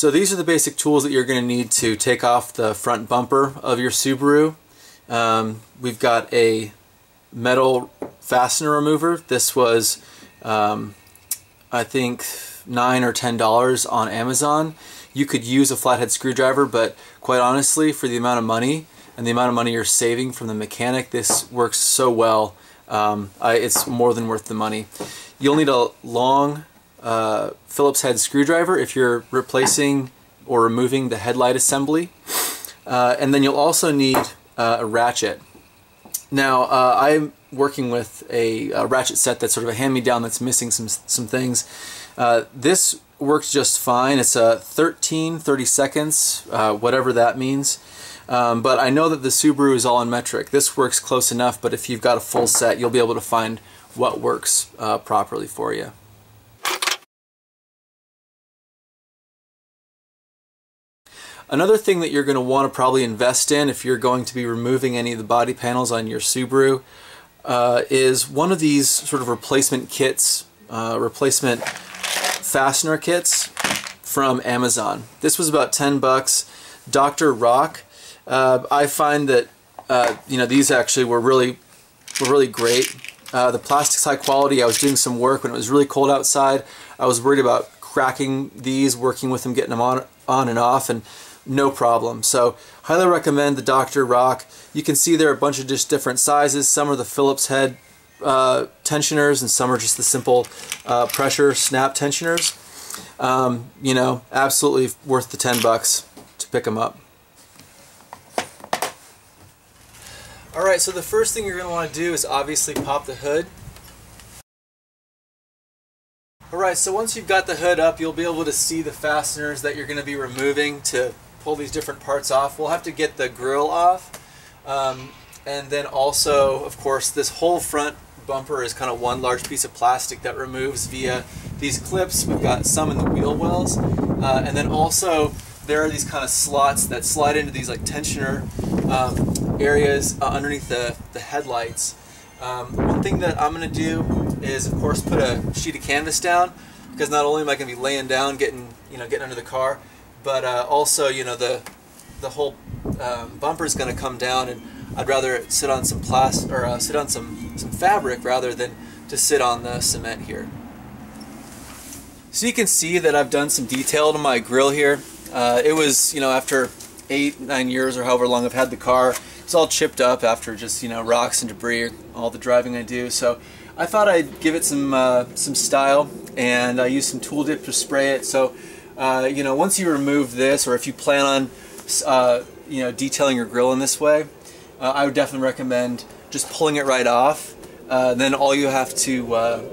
So these are the basic tools that you're going to need to take off the front bumper of your Subaru. We've got a metal fastener remover. This was I think $9 or $10 on Amazon. You could use a flathead screwdriver, but quite honestly, for the amount of money and the amount of money you're saving from the mechanic, this works so well. It's more than worth the money. You'll need a long Phillips head screwdriver if you're replacing or removing the headlight assembly, and then you'll also need a ratchet. Now I'm working with a ratchet set that's sort of a hand-me-down that's missing some things. This works just fine. It's a 30 seconds, whatever that means. But I know that the Subaru is all in metric. This works close enough, but if you've got a full set, you'll be able to find what works properly for you. Another thing that you're going to want to probably invest in if you're going to be removing any of the body panels on your Subaru is one of these sort of replacement kits, replacement fastener kits from Amazon. This was about 10 bucks. Dr. Rock. I find that you know, these actually were really great. The plastic's high quality. I was doing some work when it was really cold outside. I was worried about cracking these, working with them, getting them on and off, and no problem. So highly recommend the Dr. Rock. You can see there are a bunch of just different sizes. Some are the Phillips head tensioners, and some are just the simple pressure snap tensioners. You know, absolutely worth the 10 bucks to pick them up. Alright, so the first thing you're going to want to do is obviously pop the hood. Alright, so once you've got the hood up, you'll be able to see the fasteners that you're going to be removing to pull these different parts off. We'll have to get the grill off, and then also, of course, this whole front bumper is kind of one large piece of plastic that removes via these clips. We've got some in the wheel wells, and then also there are these kind of slots that slide into these like tensioner areas underneath the headlights. One thing that I'm going to do is, of course, put a sheet of canvas down, because not only am I going to be laying down, getting under the car, but also, you know, the whole bumper is going to come down, and I'd rather sit on some plastic or sit on some fabric rather than to sit on the cement here. So you can see that I've done some detail to my grill here. It was, you know, after 8-9 years or however long I've had the car, it's all chipped up after just, you know, rocks and debris, all the driving I do. So I thought I'd give it some style, and I used some tool dip to spray it. So you know, once you remove this, or if you plan on you know, detailing your grill in this way, I would definitely recommend just pulling it right off. Then all you have to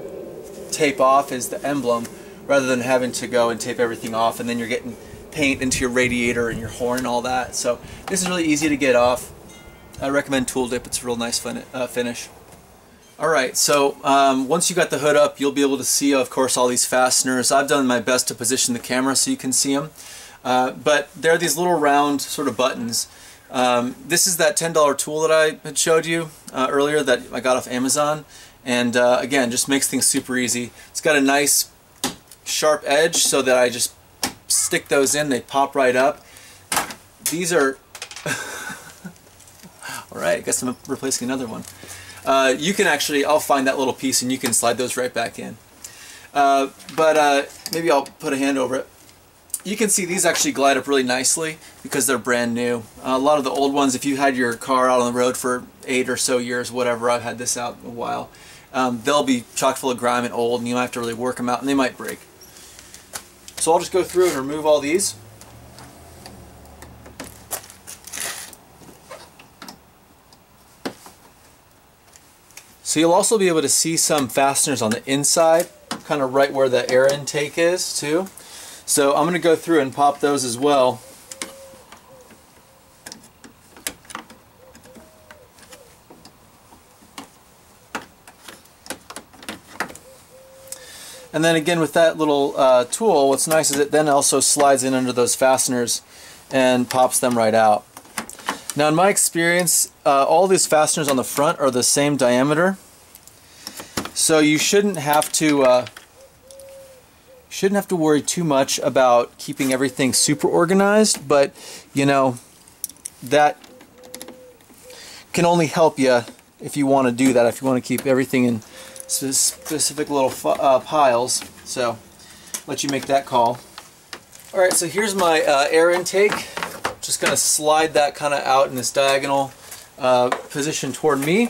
tape off is the emblem, rather than having to go and tape everything off, and then you're getting paint into your radiator and your horn and all that. So this is really easy to get off. I recommend tool dip. It's a real nice finish. Alright, so once you got the hood up, you'll be able to see, of course, all these fasteners. I've done my best to position the camera so you can see them. But there are these little round sort of buttons. This is that $10 tool that I had showed you earlier that I got off Amazon. And again, just makes things super easy. It's got a nice sharp edge so that I just stick those in, they pop right up. These are... Alright, I guess I'm replacing another one. You can actually, I'll find that little piece and you can slide those right back in. Maybe I'll put a hand over it. You can see these actually glide up really nicely because they're brand new. A lot of the old ones, if you had your car out on the road for 8 or so years, whatever, I've had this out a while, they'll be chock full of grime and old, and you might have to really work them out, and they might break. So I'll just go through and remove all these. So you'll also be able to see some fasteners on the inside, kind of right where the air intake is too. So I'm going to go through and pop those as well. And then again with that little tool, what's nice is it then also slides in under those fasteners and pops them right out. Now in my experience, all these fasteners on the front are the same diameter, so you shouldn't have to shouldn't have to worry too much about keeping everything super organized, but you know, that can only help you if you want to do that, if you want to keep everything in specific little piles. So let you make that call. Alright, so here's my air intake. Just going to slide that kind of out in this diagonal position toward me.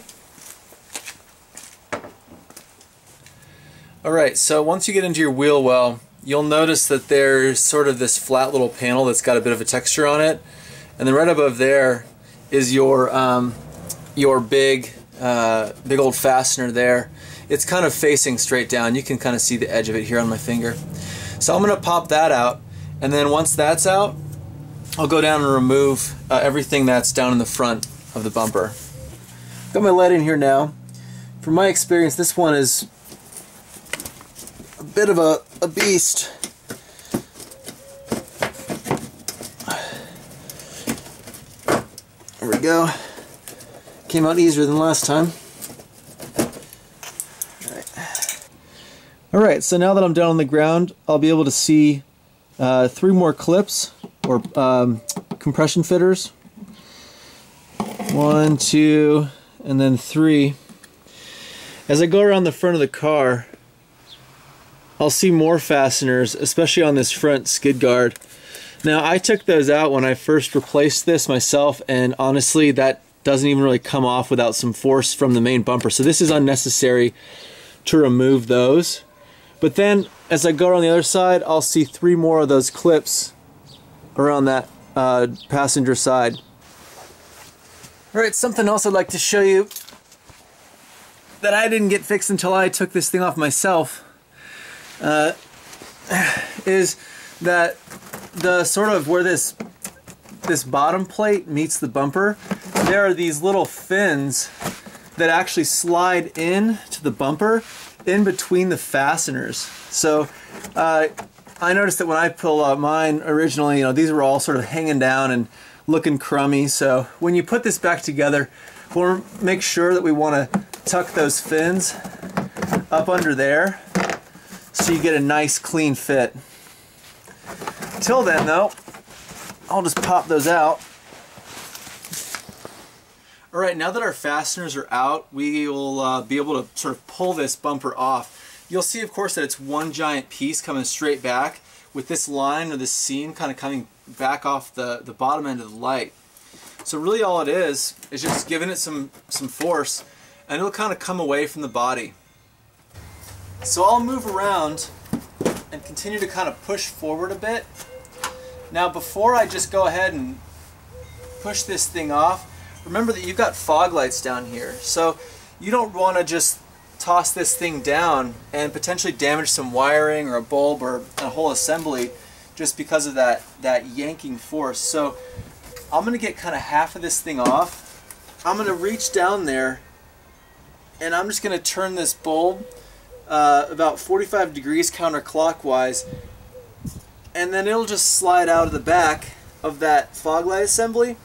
Alright, so once you get into your wheel well, you'll notice that there's sort of this flat little panel that's got a bit of a texture on it, and then right above there is your big old fastener there. It's kind of facing straight down. You can kind of see the edge of it here on my finger. So I'm going to pop that out, and then once that's out, I'll go down and remove everything that's down in the front of the bumper. Got my lead in here now. From my experience, this one is a bit of a beast. There we go. Came out easier than last time. Alright, so now that I'm down on the ground, I'll be able to see 3 more clips, or compression fitters. 1, 2, and then 3. As I go around the front of the car, I'll see more fasteners, especially on this front skid guard. Now, I took those out when I first replaced this myself, and honestly, that doesn't even really come off without some force from the main bumper. So this is unnecessary to remove those. But then, as I go around the other side, I'll see 3 more of those clips around that passenger side. Alright, something else I'd like to show you that I didn't get fixed until I took this thing off myself is that the sort of where this bottom plate meets the bumper, there are these little fins that actually slide in to the bumper in between the fasteners. So I noticed that when I pulled out mine originally, you know, these were all sort of hanging down and looking crummy. So when you put this back together, we'll make sure that we want to tuck those fins up under there so you get a nice clean fit. Till then though, I'll just pop those out. Alright, now that our fasteners are out, we will be able to sort of pull this bumper off. You'll see, of course, that it's one giant piece coming straight back with this line or this seam kind of coming back off the bottom end of the light. So really all it is just giving it some force, and it'll kind of come away from the body. So I'll move around and continue to kind of push forward a bit. Now before I just go ahead and push this thing off, remember that you've got fog lights down here. So you don't want to just toss this thing down and potentially damage some wiring or a bulb or a whole assembly just because of that yanking force. So I'm going to get kind of half of this thing off. I'm going to reach down there and I'm just going to turn this bulb about 45 degrees counterclockwise, and then it'll just slide out of the back of that fog light assembly.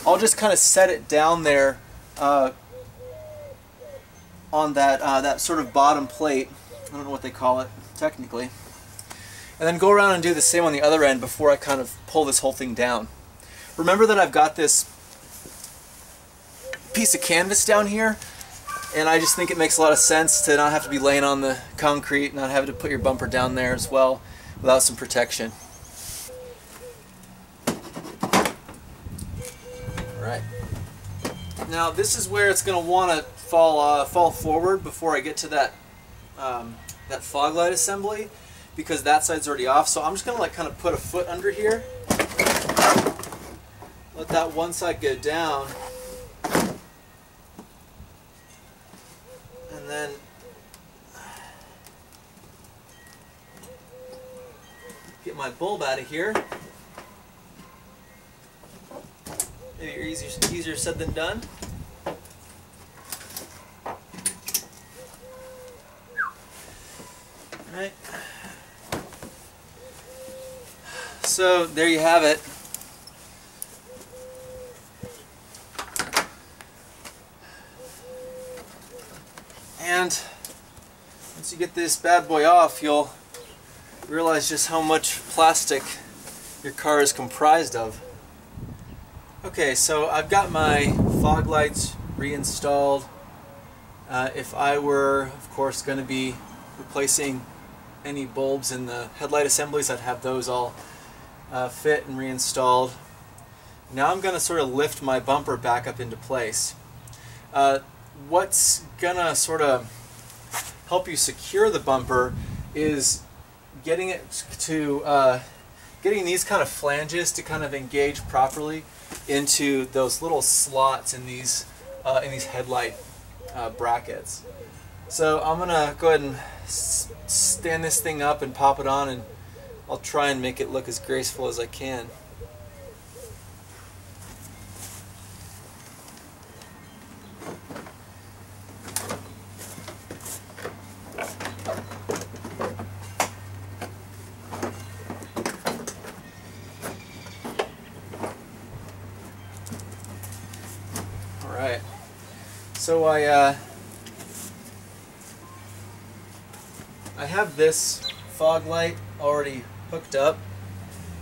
I'll just kind of set it down there on that sort of bottom plate. I don't know what they call it technically. And then go around and do the same on the other end before I kind of pull this whole thing down. Remember that I've got this piece of canvas down here, and I just think it makes a lot of sense to not have to be laying on the concrete, not having to put your bumper down there as well without some protection. Alright. Now this is where it's going to want to fall forward before I get to that fog light assembly, because that side's already off. So I'm just going to kind of put a foot under here, let that one side go down, and then get my bulb out of here. Maybe easier said than done. Right. So there you have it. And once you get this bad boy off, you'll realize just how much plastic your car is comprised of. Okay, so I've got my fog lights reinstalled. If I were, of course, going to be replacing any bulbs in the headlight assemblies, I'd have those all fit and reinstalled. Now I'm going to sort of lift my bumper back up into place. What's going to sort of help you secure the bumper is getting it to getting these kind of flanges to kind of engage properly into those little slots in these headlight brackets. So I'm gonna go ahead and stand this thing up and pop it on, and I'll try and make it look as graceful as I can. Alright, so I have this fog light already hooked up,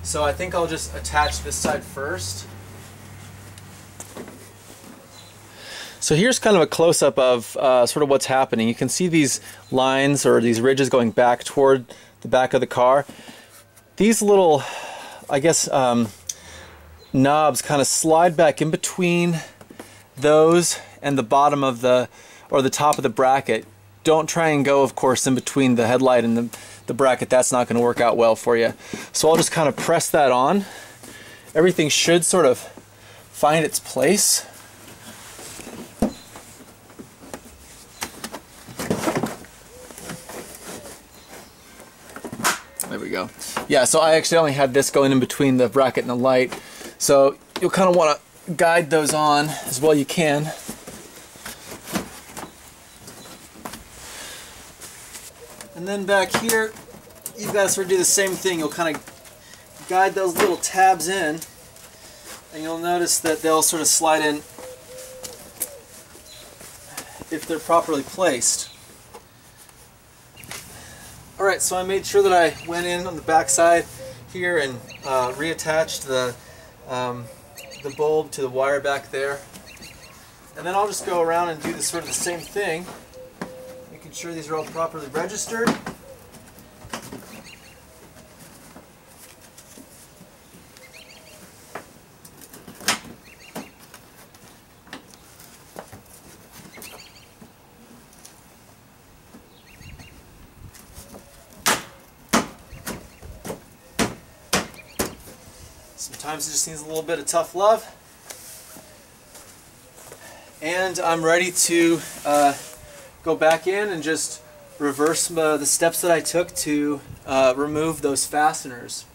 so I think I'll just attach this side first. So here's kind of a close-up of sort of what's happening. You can see these lines or these ridges going back toward the back of the car. These little, I guess, knobs kind of slide back in between those and the bottom of the, or the top of the bracket. Don't try and go, of course, in between the headlight and the bracket. That's not going to work out well for you. So I'll just kind of press that on. Everything should sort of find its place. There we go. Yeah, so I actually only had this going in between the bracket and the light. So you'll kind of want to guide those on as well you can. And then back here, you've got to sort of do the same thing. You'll kind of guide those little tabs in, and you'll notice that they'll sort of slide in if they're properly placed. Alright, so I made sure that I went in on the back side here and reattached the bulb to the wire back there. And then I'll just go around and do sort of the same thing, making sure these are all properly registered. Sometimes it just needs a little bit of tough love. And I'm ready to go back in and just reverse the steps that I took to remove those fasteners.